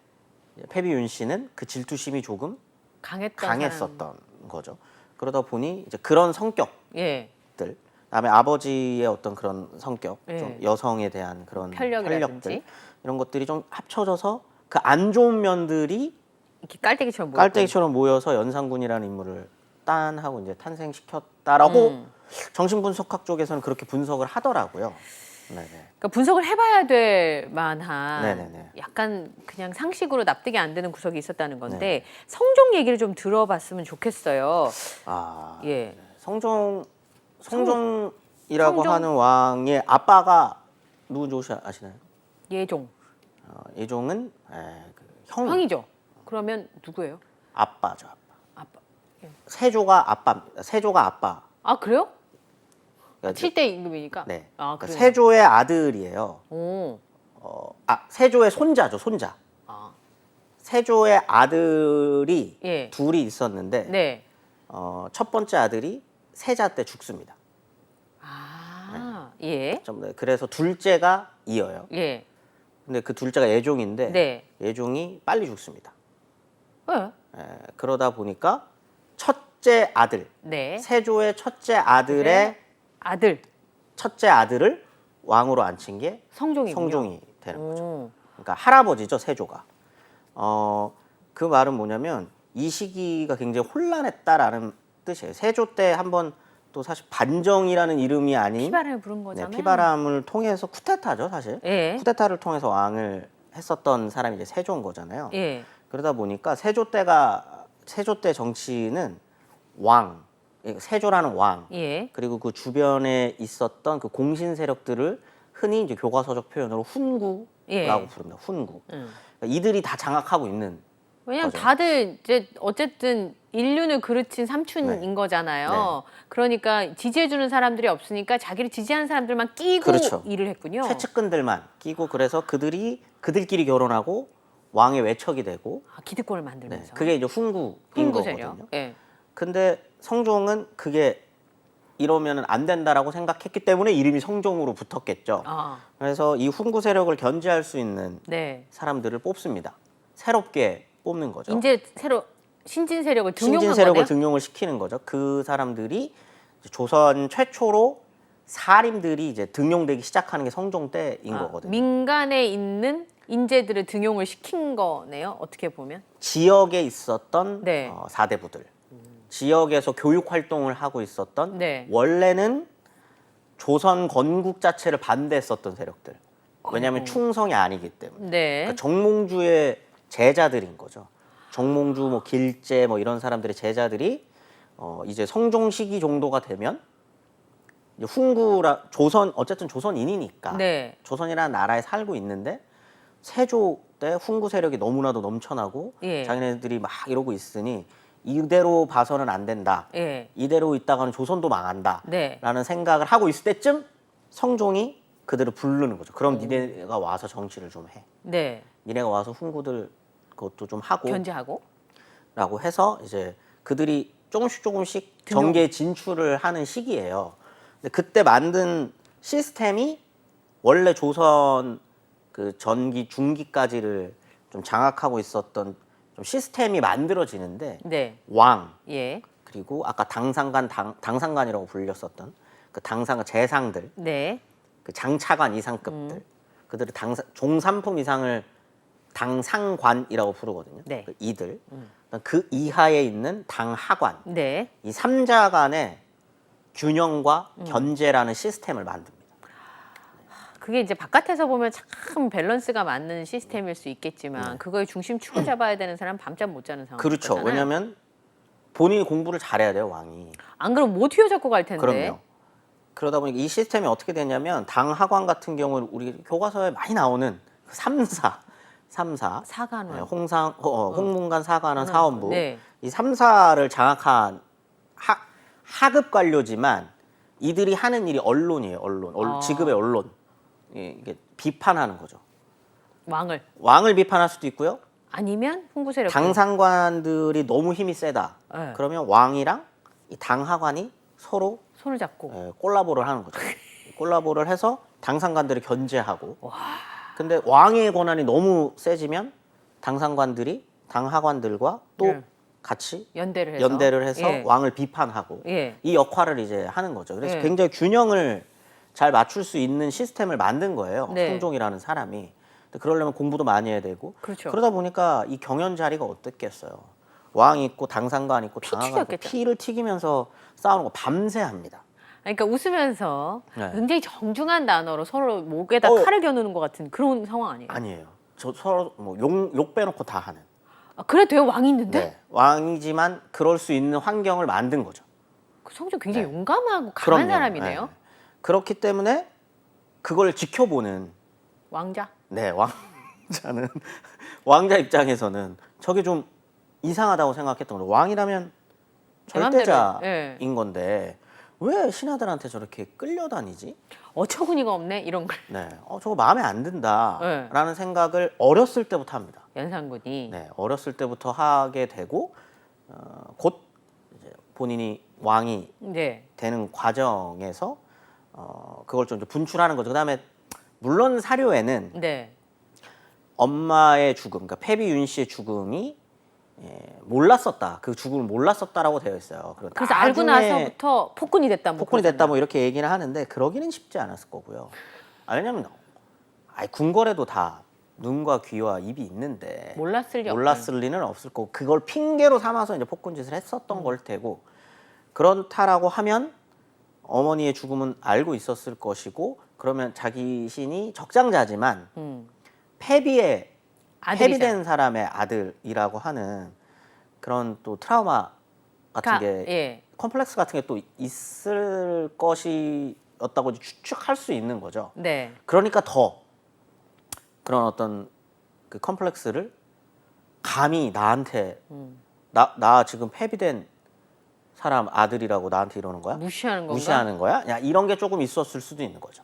[SPEAKER 2] 패비윤 씨는 그 질투심이 조금 강했었던 거죠. 그러다 보니 이제 그런 성격들,
[SPEAKER 1] 예.
[SPEAKER 2] 그다음에 아버지의 어떤 그런 성격,
[SPEAKER 1] 예.
[SPEAKER 2] 좀 여성에 대한 그런
[SPEAKER 1] 편력이라든지.
[SPEAKER 2] 편력들 이런 것들이 좀 합쳐져서 그 안 좋은 면들이
[SPEAKER 1] 이렇게 깔때기처럼 모였고.
[SPEAKER 2] 깔때기처럼 모여서 연산군이라는 인물을 딴하고 이제 탄생시켰다라고 정신분석학 쪽에서는 그렇게 분석을 하더라고요. 네네.
[SPEAKER 1] 그러니까 분석을 해봐야 될 만한
[SPEAKER 2] 네네네.
[SPEAKER 1] 약간 그냥 상식으로 납득이 안 되는 구석이 있었다는 건데
[SPEAKER 2] 네.
[SPEAKER 1] 성종 얘기를 좀 들어봤으면 좋겠어요.
[SPEAKER 2] 아,
[SPEAKER 1] 예.
[SPEAKER 2] 성종이라고
[SPEAKER 1] 성종?
[SPEAKER 2] 하는 왕의 아빠가 누군지 혹시 아시나요?
[SPEAKER 1] 예종.
[SPEAKER 2] 예종은 그
[SPEAKER 1] 형이죠. 그러면 누구예요?
[SPEAKER 2] 아빠죠. 아빠.
[SPEAKER 1] 아빠. 예.
[SPEAKER 2] 세조가 아빠입니다. 세조가 아빠.
[SPEAKER 1] 아, 그래요?
[SPEAKER 2] 그러니까
[SPEAKER 1] 7대 임금이니까.
[SPEAKER 2] 네.
[SPEAKER 1] 아,
[SPEAKER 2] 그러니까
[SPEAKER 1] 그래요.
[SPEAKER 2] 세조의 아들이에요.
[SPEAKER 1] 오.
[SPEAKER 2] 세조의 손자죠. 손자.
[SPEAKER 1] 아.
[SPEAKER 2] 세조의 아들이
[SPEAKER 1] 예.
[SPEAKER 2] 둘이 있었는데
[SPEAKER 1] 네.
[SPEAKER 2] 첫 번째 아들이 세자 때 죽습니다.
[SPEAKER 1] 아. 예.
[SPEAKER 2] 그래서 둘째가 이어요.
[SPEAKER 1] 예.
[SPEAKER 2] 근데 그 둘째가 예종인데
[SPEAKER 1] 네.
[SPEAKER 2] 예종이 빨리 죽습니다.
[SPEAKER 1] 예.
[SPEAKER 2] 그러다 보니까 첫째 아들,
[SPEAKER 1] 네.
[SPEAKER 2] 세조의 첫째 아들의
[SPEAKER 1] 아들
[SPEAKER 2] 첫째 아들을 왕으로 앉힌 게
[SPEAKER 1] 성종이군요.
[SPEAKER 2] 성종이 되는 거죠.
[SPEAKER 1] 오.
[SPEAKER 2] 그러니까 할아버지죠, 세조가. 그 말은 뭐냐면 이 시기가 굉장히 혼란했다라는 뜻이에요. 세조 때 한번 또 사실 반정이라는 이름이 아닌
[SPEAKER 1] 피바람을 부른
[SPEAKER 2] 네,
[SPEAKER 1] 거잖아요.
[SPEAKER 2] 피바람을 통해서 쿠데타죠, 사실.
[SPEAKER 1] 예.
[SPEAKER 2] 쿠데타를 통해서 왕을 했었던 사람이 이제 세조인 거잖아요.
[SPEAKER 1] 예.
[SPEAKER 2] 그러다 보니까 세조 때 정치는 왕, 세조라는 왕,
[SPEAKER 1] 예.
[SPEAKER 2] 그리고 그 주변에 있었던 그 공신 세력들을 흔히 이제 교과서적 표현으로 훈구라고
[SPEAKER 1] 예.
[SPEAKER 2] 부릅니다. 훈구.
[SPEAKER 1] 음.
[SPEAKER 2] 그러니까 이들이 다 장악하고 있는.
[SPEAKER 1] 왜냐면
[SPEAKER 2] 맞아요.
[SPEAKER 1] 다들 이제 어쨌든 인륜을 그르친 삼촌인
[SPEAKER 2] 네.
[SPEAKER 1] 거잖아요. 그러니까 지지해주는 사람들이 없으니까 자기를 지지하는 사람들만 끼고
[SPEAKER 2] 그렇죠.
[SPEAKER 1] 일을 했군요.
[SPEAKER 2] 최측근들만 끼고 그래서 그들끼리 결혼하고 왕의 외척이 되고
[SPEAKER 1] 아, 기득권을
[SPEAKER 2] 네,
[SPEAKER 1] 만들면서.
[SPEAKER 2] 그게 이제 훈구인
[SPEAKER 1] 훈구 세력.
[SPEAKER 2] 거거든요.
[SPEAKER 1] 예.
[SPEAKER 2] 근데 성종은 그게 이러면은 안 된다라고 생각했기 때문에 이름이 성종으로 붙었겠죠.
[SPEAKER 1] 아,
[SPEAKER 2] 그래서 이 훈구 세력을 견제할 수 있는
[SPEAKER 1] 네.
[SPEAKER 2] 사람들을 뽑습니다. 새롭게 뽑는 거죠.
[SPEAKER 1] 이제 새로 신진 세력을 등용한
[SPEAKER 2] 신진 세력을
[SPEAKER 1] 거네요.
[SPEAKER 2] 등용을 시키는 거죠. 그 사람들이 이제 조선 최초로 사림들이 이제 등용되기 시작하는 게 성종 때인 거거든요.
[SPEAKER 1] 민간에 있는 인재들을 등용을 시킨 거네요. 어떻게 보면.
[SPEAKER 2] 지역에 있었던
[SPEAKER 1] 네.
[SPEAKER 2] 사대부들, 지역에서 교육 활동을 하고 있었던
[SPEAKER 1] 네.
[SPEAKER 2] 원래는 조선 건국 자체를 반대했었던 세력들. 왜냐하면 충성이 아니기 때문에.
[SPEAKER 1] 네.
[SPEAKER 2] 그러니까 정몽주의 제자들인 거죠. 정몽주, 뭐 길제, 뭐 이런 사람들의 제자들이 이제 성종 시기 정도가 되면 이제 조선 어쨌든 조선인이니까
[SPEAKER 1] 네.
[SPEAKER 2] 조선이라는 나라에 살고 있는데 세조 때 훈구 세력이 너무나도 넘쳐나고
[SPEAKER 1] 예.
[SPEAKER 2] 자기네들이 막 이러고 있으니 이대로 봐서는 안 된다.
[SPEAKER 1] 예.
[SPEAKER 2] 이대로 있다가는 조선도 망한다.
[SPEAKER 1] 네.
[SPEAKER 2] 라는 생각을 하고 있을 때쯤 성종이 그들을 부르는 거죠. 그럼 니네가 와서 정치를 좀 해.
[SPEAKER 1] 네.
[SPEAKER 2] 니네가 와서 훈구들 그것도 좀 하고
[SPEAKER 1] 견제하고.
[SPEAKER 2] 라고 해서 이제 그들이 조금씩
[SPEAKER 1] 균형.
[SPEAKER 2] 정계 진출을 하는 시기예요. 근데 그때 만든 시스템이 원래 조선 그 전기 중기까지를 좀 장악하고 있었던 좀 시스템이 만들어지는데
[SPEAKER 1] 네.
[SPEAKER 2] 왕
[SPEAKER 1] 예.
[SPEAKER 2] 그리고 아까 당상관 당상관이라고 불렸었던 그 당상 재상들
[SPEAKER 1] 네.
[SPEAKER 2] 그 장차관 이상급들 그들을 종삼품 이상을 당상관이라고 부르거든요.
[SPEAKER 1] 네.
[SPEAKER 2] 그 이들 그 이하에 있는 당하관
[SPEAKER 1] 네.
[SPEAKER 2] 이 삼자 간의 균형과 견제라는 시스템을 만듭니다.
[SPEAKER 1] 그게 이제 바깥에서 보면 참 밸런스가 맞는 시스템일 수 있겠지만 그거의 중심축을 잡아야 되는 사람 밤잠 못 자는 상황.
[SPEAKER 2] 그렇죠. 왜냐하면 본인이 공부를 잘해야 돼요, 왕이.
[SPEAKER 1] 안 그러면 못 휘어잡고 갈 텐데.
[SPEAKER 2] 그럼요. 그러다 보니까 이 시스템이 어떻게 되냐면 당하관 같은 경우는 우리 교과서에 많이 나오는 그 삼사
[SPEAKER 1] 사관원.
[SPEAKER 2] 네, 홍문관 사관원 사원부
[SPEAKER 1] 네.
[SPEAKER 2] 이 삼사를 장악한 하급 관료지만 이들이 하는 일이 언론이에요. 언론. 지금의 언론. 이게 비판하는 거죠.
[SPEAKER 1] 왕을
[SPEAKER 2] 비판할 수도 있고요.
[SPEAKER 1] 아니면 홍보 세력.
[SPEAKER 2] 당상관들이 너무 힘이 세다.
[SPEAKER 1] 네.
[SPEAKER 2] 그러면 왕이랑 이 당하관이 서로
[SPEAKER 1] 손을 잡고.
[SPEAKER 2] 콜라보를 하는 거죠. 콜라보를 해서 당상관들을 견제하고. 근데 왕의 권한이 너무 세지면 당상관들이 당하관들과 또
[SPEAKER 1] 네.
[SPEAKER 2] 같이
[SPEAKER 1] 연대를 해서
[SPEAKER 2] 예. 왕을 비판하고
[SPEAKER 1] 예.
[SPEAKER 2] 이 역할을 이제 하는 거죠. 그래서
[SPEAKER 1] 예.
[SPEAKER 2] 굉장히 균형을 잘 맞출 수 있는 시스템을 만든 거예요.
[SPEAKER 1] 네.
[SPEAKER 2] 성종이라는 사람이. 근데 그러려면 공부도 많이 해야 되고.
[SPEAKER 1] 그렇죠.
[SPEAKER 2] 그러다 보니까 이 경연 자리가 어떻겠어요. 왕 있고 당상관 있고 당하관 있고
[SPEAKER 1] 튀겼겠죠.
[SPEAKER 2] 피를 튀기면서 싸우는 거 밤새 합니다.
[SPEAKER 1] 그러니까 웃으면서
[SPEAKER 2] 네.
[SPEAKER 1] 굉장히 정중한 단어로 서로 목에다 칼을 겨누는 것 같은 그런 상황 아니에요?
[SPEAKER 2] 아니에요. 저 서로 뭐 욕 빼놓고 다 하는.
[SPEAKER 1] 그래 돼요? 왕이 있는데?
[SPEAKER 2] 네. 왕이지만 그럴 수 있는 환경을 만든 거죠.
[SPEAKER 1] 그 성종 굉장히
[SPEAKER 2] 네.
[SPEAKER 1] 용감하고 강한
[SPEAKER 2] 그럼요.
[SPEAKER 1] 사람이네요.
[SPEAKER 2] 네. 그렇기 때문에 그걸 지켜보는
[SPEAKER 1] 왕자.
[SPEAKER 2] 네, 왕자는 왕자 입장에서는 저게 좀 이상하다고 생각했던 거죠. 왕이라면
[SPEAKER 1] 제 맘대로,
[SPEAKER 2] 절대자인
[SPEAKER 1] 예.
[SPEAKER 2] 건데 왜 신하들한테 저렇게 끌려다니지?
[SPEAKER 1] 어처구니가 없네 이런 걸.
[SPEAKER 2] 네, 저거 마음에 안 든다라는
[SPEAKER 1] 네.
[SPEAKER 2] 생각을 어렸을 때부터 합니다.
[SPEAKER 1] 연산군이.
[SPEAKER 2] 네, 어렸을 때부터 하게 되고 곧 이제 본인이 왕이
[SPEAKER 1] 네.
[SPEAKER 2] 되는 과정에서 그걸 좀 이제 분출하는 거죠. 그다음에 물론 사료에는
[SPEAKER 1] 네.
[SPEAKER 2] 엄마의 죽음, 그러니까 패비윤 씨의 죽음이 몰랐었다. 그 죽음을 몰랐었다라고 되어 있어요.
[SPEAKER 1] 그래서 알고 나서부터 폭군이 됐다. 뭐
[SPEAKER 2] 폭군이 됐다
[SPEAKER 1] 그러잖아요.
[SPEAKER 2] 뭐 이렇게 얘기는 하는데 그러기는 쉽지 않았을 거고요. 왜냐면 궁궐에도 다 눈과 귀와 입이 있는데
[SPEAKER 1] 몰랐을
[SPEAKER 2] 리는 없을 거고 그걸 핑계로 삼아서 이제 폭군 짓을 했었던 걸 테고 그렇다라고 하면 어머니의 죽음은 알고 있었을 것이고 그러면 자기 신이 적장자지만 패비된 사람의 아들이라고 하는 그런 또 트라우마 같은 게
[SPEAKER 1] 예.
[SPEAKER 2] 컴플렉스 같은 게 또 있을 것이었다고 추측할 수 있는 거죠.
[SPEAKER 1] 네.
[SPEAKER 2] 그러니까 더 그런 어떤 그 컴플렉스를 감히 나한테 나 지금 패비된 사람 아들이라고 나한테 이러는 거야?
[SPEAKER 1] 무시하는 건가?
[SPEAKER 2] 무시하는 거야? 야, 이런 게 조금 있었을 수도 있는 거죠.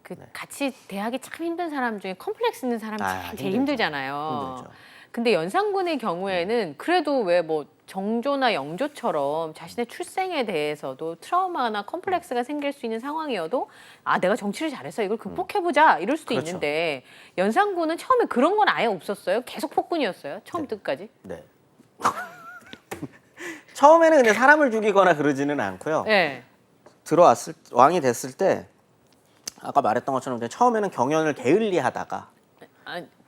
[SPEAKER 1] 그 같이 대하기 참 힘든 사람 중에 컴플렉스 있는 사람이 제일
[SPEAKER 2] 힘들죠.
[SPEAKER 1] 힘들잖아요.
[SPEAKER 2] 힘들죠.
[SPEAKER 1] 근데 연산군의 경우에는 그래도 왜 뭐 정조나 영조처럼 자신의 출생에 대해서도 트라우마나 컴플렉스가 생길 수 있는 상황이어도 내가 정치를 잘해서 이걸 극복해보자 이럴 수도
[SPEAKER 2] 그렇죠.
[SPEAKER 1] 있는데 연산군은 처음에 그런 건 아예 없었어요? 계속 폭군이었어요? 처음 끝까지?
[SPEAKER 2] 네. 처음에는 근데 사람을 죽이거나 그러지는 않고요.
[SPEAKER 1] 네.
[SPEAKER 2] 왕이 됐을 때 아까 말했던 것처럼 이제 처음에는 경연을 게을리하다가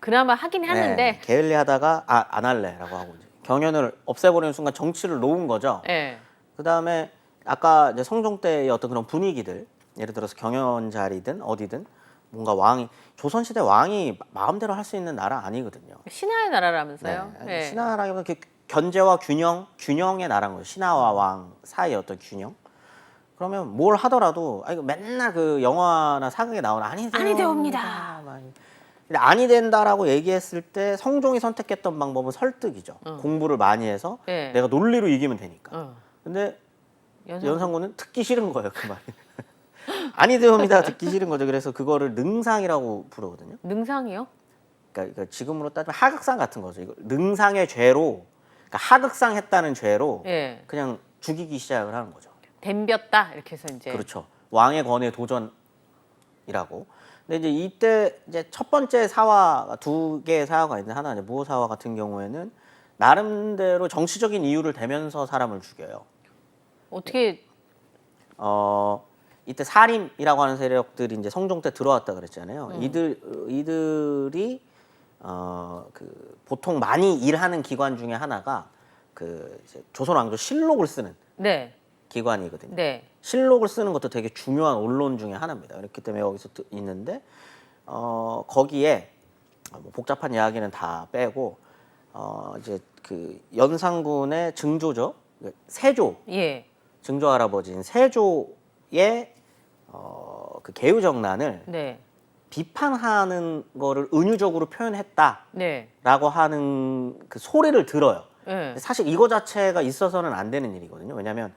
[SPEAKER 1] 그나마 하긴 하는데
[SPEAKER 2] 네, 게을리하다가 안 할래라고 하고 이제 경연을 없애버리는 순간 정치를 놓은 거죠.
[SPEAKER 1] 네.
[SPEAKER 2] 그다음에 아까 이제 성종 때의 어떤 그런 분위기들 예를 들어서 경연 자리든 어디든 뭔가 조선시대 왕이 마음대로 할 수 있는 나라 아니거든요.
[SPEAKER 1] 신하의 나라라면서요?
[SPEAKER 2] 네. 신하라기보다 견제와 균형의 나라인 거예요. 신하와 왕 사이의 어떤 균형. 그러면 뭘 하더라도 이거 맨날 그 영화나 사극에 나오는 아니되옵니다. 근데 아니 된다라고 얘기했을 때 성종이 선택했던 방법은 설득이죠. 공부를 많이 해서
[SPEAKER 1] 네.
[SPEAKER 2] 내가 논리로 이기면 되니까. 근데
[SPEAKER 1] 연상군.
[SPEAKER 2] 연산군은 듣기 싫은 거예요, 그 말이. 아니 되옵니다. 듣기 싫은 거죠. 그래서 그거를 능상이라고 부르거든요.
[SPEAKER 1] 능상이요?
[SPEAKER 2] 그러니까 지금으로 따지면 하극상 같은 거죠. 이거 능상의 죄로, 그러니까 하극상 했다는 죄로
[SPEAKER 1] 예.
[SPEAKER 2] 그냥 죽이기 시작을 하는 거죠.
[SPEAKER 1] 덤볐다 이렇게 해서 이제.
[SPEAKER 2] 그렇죠. 왕의 권위에 도전이라고. 근데 이제 이때 이제 첫 번째 사화, 두 개의 사화가 있는데 하나 이제 무호사화 같은 경우에는 나름대로 정치적인 이유를 대면서 사람을 죽여요.
[SPEAKER 1] 어떻게
[SPEAKER 2] 이때 사림이라고 하는 세력들이 이제 성종 때 들어왔다 그랬잖아요. 이들이 그 보통 많이 일하는 기관 중에 하나가 그 이제 조선 왕조 실록을 쓰는
[SPEAKER 1] 네.
[SPEAKER 2] 기관이거든요.
[SPEAKER 1] 네.
[SPEAKER 2] 실록을 쓰는 것도 되게 중요한 언론 중에 하나입니다. 그렇기 때문에 여기서 있는데 거기에 뭐 복잡한 이야기는 다 빼고 이제 그 연산군의 증조죠, 세조,
[SPEAKER 1] 예.
[SPEAKER 2] 증조 할아버지인 세조의 그 개유정난을
[SPEAKER 1] 네.
[SPEAKER 2] 비판하는 거를 은유적으로 표현했다라고
[SPEAKER 1] 네.
[SPEAKER 2] 하는 그 소리를 들어요.
[SPEAKER 1] 예.
[SPEAKER 2] 사실 이거 자체가 있어서는 안 되는 일이거든요. 왜냐하면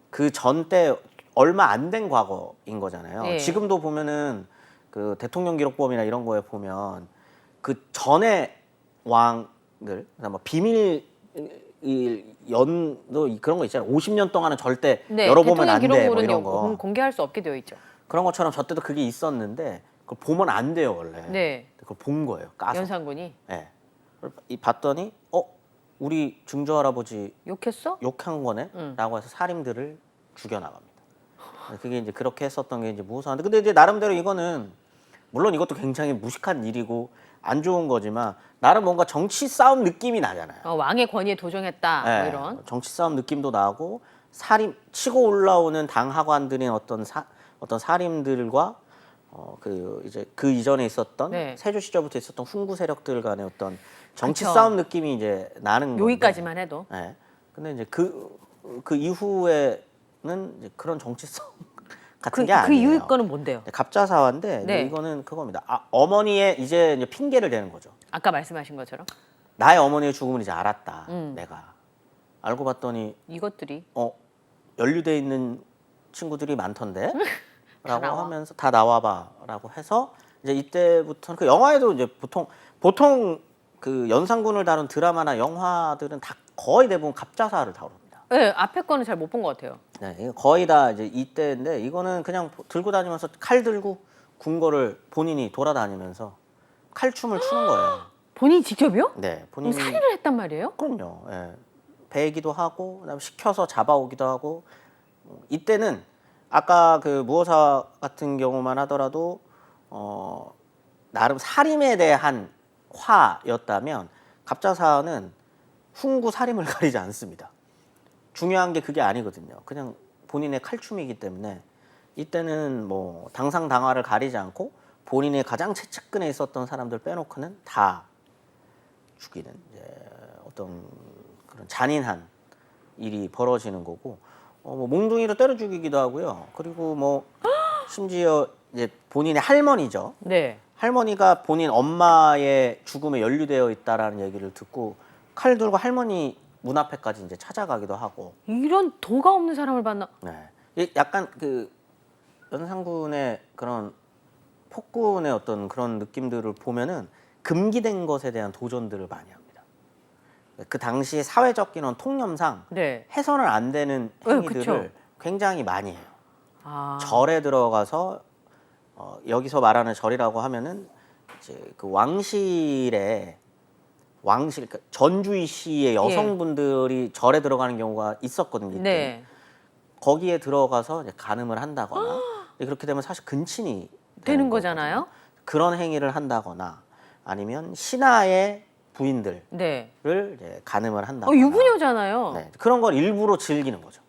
[SPEAKER 2] 그 전 때 얼마 안 된 과거인 거잖아요.
[SPEAKER 1] 예.
[SPEAKER 2] 지금도 보면은 그 대통령 기록범이나 이런 거에 보면 그 전에 왕들, 뭐 비밀 연도 그런 거 있잖아요. 50년 동안은 절대
[SPEAKER 1] 네.
[SPEAKER 2] 열어보면 안
[SPEAKER 1] 대통령
[SPEAKER 2] 돼, 뭐
[SPEAKER 1] 기록물은
[SPEAKER 2] 이런 거.
[SPEAKER 1] 공개할 수 없게 되어 있죠.
[SPEAKER 2] 그런 것처럼 저 때도 그게 있었는데 그걸 보면 안 돼요 원래.
[SPEAKER 1] 네.
[SPEAKER 2] 그걸 본 거예요. 까서.
[SPEAKER 1] 연산군이
[SPEAKER 2] 예. 봤더니 우리 증조 할아버지
[SPEAKER 1] 욕했어?
[SPEAKER 2] 욕한 거네라고 해서 사림들을 죽여 나갑니다. 그게 이제 그렇게 했었던 게 이제 무호사인데, 근데 이제 나름대로 이거는 물론 이것도 굉장히 무식한 일이고 안 좋은 거지만 나름 뭔가 정치 싸움 느낌이 나잖아요.
[SPEAKER 1] 왕의 권위에 도전했다. 뭐
[SPEAKER 2] 예,
[SPEAKER 1] 이런.
[SPEAKER 2] 정치 싸움 느낌도 나고 사림 치고 올라오는 당하관들인 어떤 사림들과 그 이제 그 이전에 있었던
[SPEAKER 1] 네.
[SPEAKER 2] 세조 시절부터 있었던 훈구 세력들 간의 어떤 정치
[SPEAKER 1] 그쵸.
[SPEAKER 2] 싸움 느낌이 이제 나는 건데.
[SPEAKER 1] 여기까지만 해도.
[SPEAKER 2] 예. 근데 이제 그 이후에는 이제 그런 정치 싸움 같은 게
[SPEAKER 1] 그
[SPEAKER 2] 아니에요.
[SPEAKER 1] 이후 거는 뭔데요?
[SPEAKER 2] 갑자사화인데
[SPEAKER 1] 네.
[SPEAKER 2] 이거는 그겁니다. 어머니의 이제 핑계를 대는 거죠.
[SPEAKER 1] 아까 말씀하신 것처럼
[SPEAKER 2] 나의 어머니의 죽음을 이제 알았다. 내가 알고 봤더니
[SPEAKER 1] 이것들이
[SPEAKER 2] 연루돼 있는 친구들이 많던데
[SPEAKER 1] 다
[SPEAKER 2] 라고
[SPEAKER 1] 나와.
[SPEAKER 2] 하면서 다 나와봐라고 해서 이제 이때부터는 그 영화에도 이제 보통 그 연산군을 다룬 드라마나 영화들은 다 거의 대부분 갑자사를 다룹니다.
[SPEAKER 1] 네, 앞에 거는 잘 못 본 것 같아요.
[SPEAKER 2] 네, 이거 거의 다 이제 이때인데 이거는 그냥 들고 다니면서 칼 들고 군 거를 본인이 돌아다니면서 칼춤을 추는 거예요.
[SPEAKER 1] 본인이 직접이요?
[SPEAKER 2] 네,
[SPEAKER 1] 그럼
[SPEAKER 2] 본인이.
[SPEAKER 1] 살인을 했단 말이에요?
[SPEAKER 2] 그럼요. 예. 베기도 하고 그다음에 시켜서 잡아오기도 하고. 이때는 아까 그 무호사 같은 경우만 하더라도 나름 살인에 대한 화였다면 갑자사는 훈구 살인을 가리지 않습니다. 중요한 게 그게 아니거든요. 그냥 본인의 칼춤이기 때문에 이때는 뭐 당상당하를 가리지 않고 본인의 가장 최측근에 있었던 사람들 빼놓고는 다 죽이는 이제 어떤 그런 잔인한 일이 벌어지는 거고, 뭐 몽둥이로 때려 죽이기도 하고요. 그리고 뭐 심지어 이제 본인의 할머니죠.
[SPEAKER 1] 네.
[SPEAKER 2] 할머니가 본인 엄마의 죽음에 연루되어 있다라는 얘기를 듣고 칼 들고 할머니 문 앞에까지 이제 찾아가기도 하고.
[SPEAKER 1] 이런 도가 없는 사람을 봤나?
[SPEAKER 2] 네. 약간 그 연산군의 그런 폭군의 어떤 그런 느낌들을 보면은 금기된 것에 대한 도전들을 많이 합니다. 그 당시 사회적 인원 통념상
[SPEAKER 1] 네.
[SPEAKER 2] 해서는 안 되는
[SPEAKER 1] 네,
[SPEAKER 2] 행위들을
[SPEAKER 1] 그쵸.
[SPEAKER 2] 굉장히 많이 해요.
[SPEAKER 1] 아.
[SPEAKER 2] 절에 들어가서 여기서 말하는 절이라고 하면은 이제 그 왕실 그러니까 전주희 씨의 여성분들이 절에 들어가는 경우가 있었거든요. 이때.
[SPEAKER 1] 네.
[SPEAKER 2] 거기에 들어가서 이제 간음을 한다거나 그렇게 되면 사실 근친이
[SPEAKER 1] 되는 거잖아요.
[SPEAKER 2] 그런 행위를 한다거나 아니면 신하의 부인들을
[SPEAKER 1] 네.
[SPEAKER 2] 이제 간음을 한다거나.
[SPEAKER 1] 유부녀잖아요.
[SPEAKER 2] 네, 그런 걸 일부러 즐기는 거죠.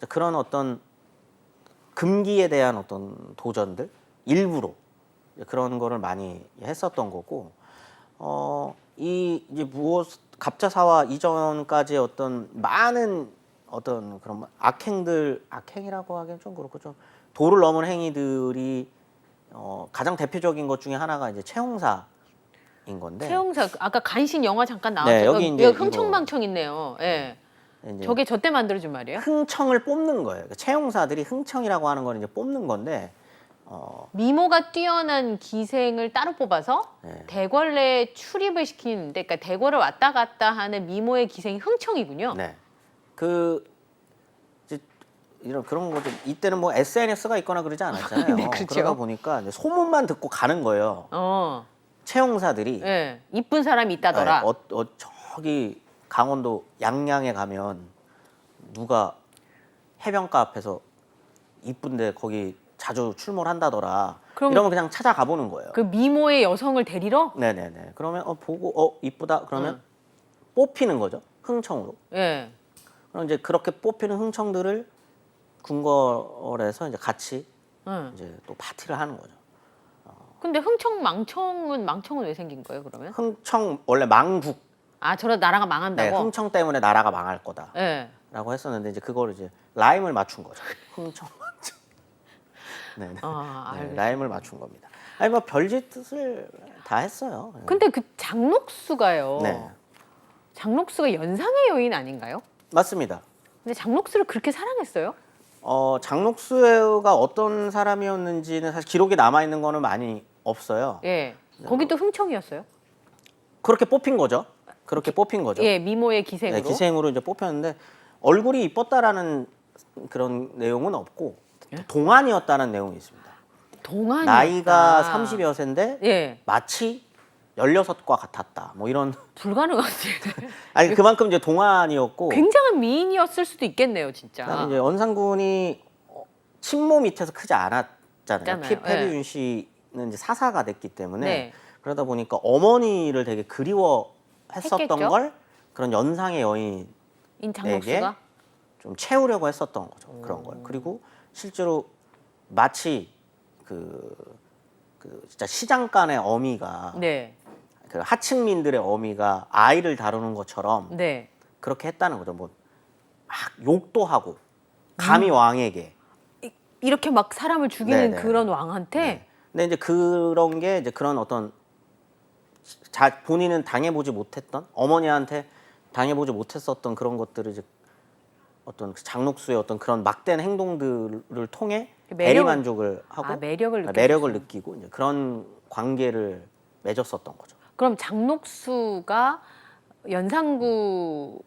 [SPEAKER 2] 그런 어떤 금기에 대한 어떤 도전들 일부러 그런 거를 많이 했었던 거고, 이 이제 갑자사화 이전까지의 어떤 많은 어떤 그런 악행이라고 하기엔 좀 그렇고 좀 도를 넘은 행위들이 가장 대표적인 것 중에 하나가 이제 채용사 건데.
[SPEAKER 1] 최용사 아까 간신 영화 잠깐 나왔죠.
[SPEAKER 2] 네, 여기 이제
[SPEAKER 1] 흥청망청 있네요. 예.
[SPEAKER 2] 이제
[SPEAKER 1] 저게 저때 만들어준 말이에요?
[SPEAKER 2] 흥청을 뽑는 거예요. 채용사들이 흥청이라고 하는 걸 이제 뽑는 건데
[SPEAKER 1] 미모가 뛰어난 기생을 따로 뽑아서
[SPEAKER 2] 네.
[SPEAKER 1] 대궐에 출입을 시키는데, 그러니까 대궐을 왔다 갔다 하는 미모의 기생이 흥청이군요.
[SPEAKER 2] 네. 이제 이런 그런 거죠. 이때는 뭐 SNS가 있거나 그러지 않았잖아요.
[SPEAKER 1] 네, 그렇죠.
[SPEAKER 2] 그러다 보니까 이제 소문만 듣고 가는 거예요. 채용사들이
[SPEAKER 1] 예, 이쁜 사람이 있다더라.
[SPEAKER 2] 저기 강원도 양양에 가면 누가 해변가 앞에서 이쁜데 거기 자주 출몰한다더라.
[SPEAKER 1] 그러면-
[SPEAKER 2] 이러면 그냥 찾아가 보는 거예요.
[SPEAKER 1] 그 미모의 여성을 데리러?
[SPEAKER 2] 네네네. 그러면 보고 이쁘다 그러면 뽑히는 거죠. 흥청으로.
[SPEAKER 1] 예.
[SPEAKER 2] 그럼 이제 그렇게 뽑히는 흥청들을 궁궐에서 이제 같이
[SPEAKER 1] 응.
[SPEAKER 2] 이제 또 파티를 하는 거죠.
[SPEAKER 1] 근데 망청은 왜 생긴 거예요, 그러면?
[SPEAKER 2] 흥청 원래 망국.
[SPEAKER 1] 아, 저러 나라가
[SPEAKER 2] 네,
[SPEAKER 1] 망한다고?
[SPEAKER 2] 흥청 때문에 나라가 망할 거다라고
[SPEAKER 1] 예.
[SPEAKER 2] 했었는데 이제 그거를 이제 라임을 맞춘 거죠. 흥청 망청. 네,
[SPEAKER 1] 아,
[SPEAKER 2] 네,
[SPEAKER 1] 알겠습니다.
[SPEAKER 2] 라임을 맞춘 겁니다. 아니 뭐 별짓을 다 했어요.
[SPEAKER 1] 근데 그 장록수가요.
[SPEAKER 2] 네,
[SPEAKER 1] 장록수가 연상의 여인 아닌가요?
[SPEAKER 2] 맞습니다.
[SPEAKER 1] 근데 장록수를 그렇게 사랑했어요?
[SPEAKER 2] 장록수가 어떤 사람이었는지는 사실 기록이 남아 있는 거는 많이 없어요.
[SPEAKER 1] 예. 거기도 흥청이었어요?
[SPEAKER 2] 그렇게 뽑힌 거죠. 그렇게 뽑힌 거죠.
[SPEAKER 1] 예, 미모의 기생으로.
[SPEAKER 2] 네, 기생으로 이제 뽑혔는데 얼굴이 이뻤다라는 그런 내용은 없고 동안이었다는 내용이 있습니다.
[SPEAKER 1] 동안이었다.
[SPEAKER 2] 나이가 30여 세인데
[SPEAKER 1] 예.
[SPEAKER 2] 마치 16과 같았다. 뭐 이런
[SPEAKER 1] 불가능한데.
[SPEAKER 2] 아니 그만큼 이제 동안이었고
[SPEAKER 1] 굉장한 미인이었을 수도 있겠네요, 진짜.
[SPEAKER 2] 그다음에 이제 언상군이 친모 밑에서 크지 않았잖아요.
[SPEAKER 1] 있잖아요.
[SPEAKER 2] 패비윤 씨는 이제 사사가 됐기 때문에
[SPEAKER 1] 네.
[SPEAKER 2] 그러다 보니까 어머니를 되게 그리워했었던
[SPEAKER 1] 했겠죠?
[SPEAKER 2] 걸 그런 연상의 여인
[SPEAKER 1] 인 장록수가?
[SPEAKER 2] 좀 채우려고 했었던 거죠. 그런 걸. 그리고 실제로 마치 그 진짜 시장간의 어미가
[SPEAKER 1] 네.
[SPEAKER 2] 그 하층민들의 어미가 아이를 다루는 것처럼
[SPEAKER 1] 네.
[SPEAKER 2] 그렇게 했다는 거죠. 뭐 막 욕도 하고 감히 왕에게.
[SPEAKER 1] 이렇게 막 사람을 죽이는
[SPEAKER 2] 네네.
[SPEAKER 1] 그런 왕한테
[SPEAKER 2] 네. 근데 이제 그런 게 이제 그런 어떤 본인은 당해보지 못했던 어머니한테 당해보지 못했었던 그런 것들을 이제 어떤 장록수의 어떤 그런 막대한 행동들을 통해 대리 만족을 하고
[SPEAKER 1] 매력을
[SPEAKER 2] 매력을
[SPEAKER 1] 느꼈어요.
[SPEAKER 2] 느끼고 이제 그런 관계를 맺었었던 거죠.
[SPEAKER 1] 그럼 장록수가 연상군에게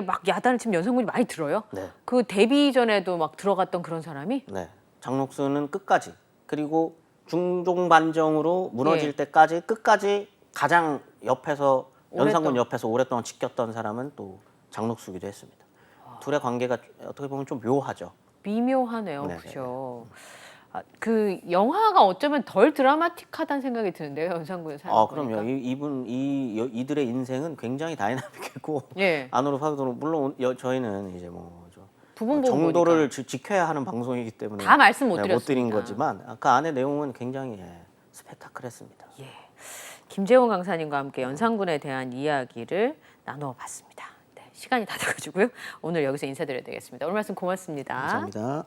[SPEAKER 1] 막 야단을 치면 연상군이 많이 들어요?
[SPEAKER 2] 네,
[SPEAKER 1] 그 데뷔 전에도 막 들어갔던 그런 사람이?
[SPEAKER 2] 네. 장록수는 끝까지 그리고 중종반정으로 무너질
[SPEAKER 1] 예.
[SPEAKER 2] 때까지 끝까지 가장 옆에서 연상군
[SPEAKER 1] 오랫동안.
[SPEAKER 2] 옆에서 오랫동안 지켰던 사람은 또 장록수기도 했습니다. 둘의 관계가 어떻게 보면 좀 묘하죠.
[SPEAKER 1] 미묘하네요,
[SPEAKER 2] 네네.
[SPEAKER 1] 그죠? 그 영화가 어쩌면 덜 드라마틱하다는 생각이 드는데요, 연상군의 삶.
[SPEAKER 2] 그럼요. 이들의 인생은 굉장히 다이나믹했고
[SPEAKER 1] 예,
[SPEAKER 2] 안으로 파고들어 물론 저희는 이제
[SPEAKER 1] 부분 보고
[SPEAKER 2] 정도를
[SPEAKER 1] 보니까.
[SPEAKER 2] 지켜야 하는 방송이기 때문에
[SPEAKER 1] 다 말씀 못
[SPEAKER 2] 못
[SPEAKER 1] 드렸습니다.
[SPEAKER 2] 드린 거지만 그 안에 내용은 굉장히 스펙타클했습니다.
[SPEAKER 1] 예, 김재원 강사님과 함께 연상군에 대한 이야기를 나눠봤습니다. 네, 시간이 다 돼가지고요. 오늘 여기서 인사드려야 되겠습니다. 오늘 말씀 고맙습니다.
[SPEAKER 2] 감사합니다.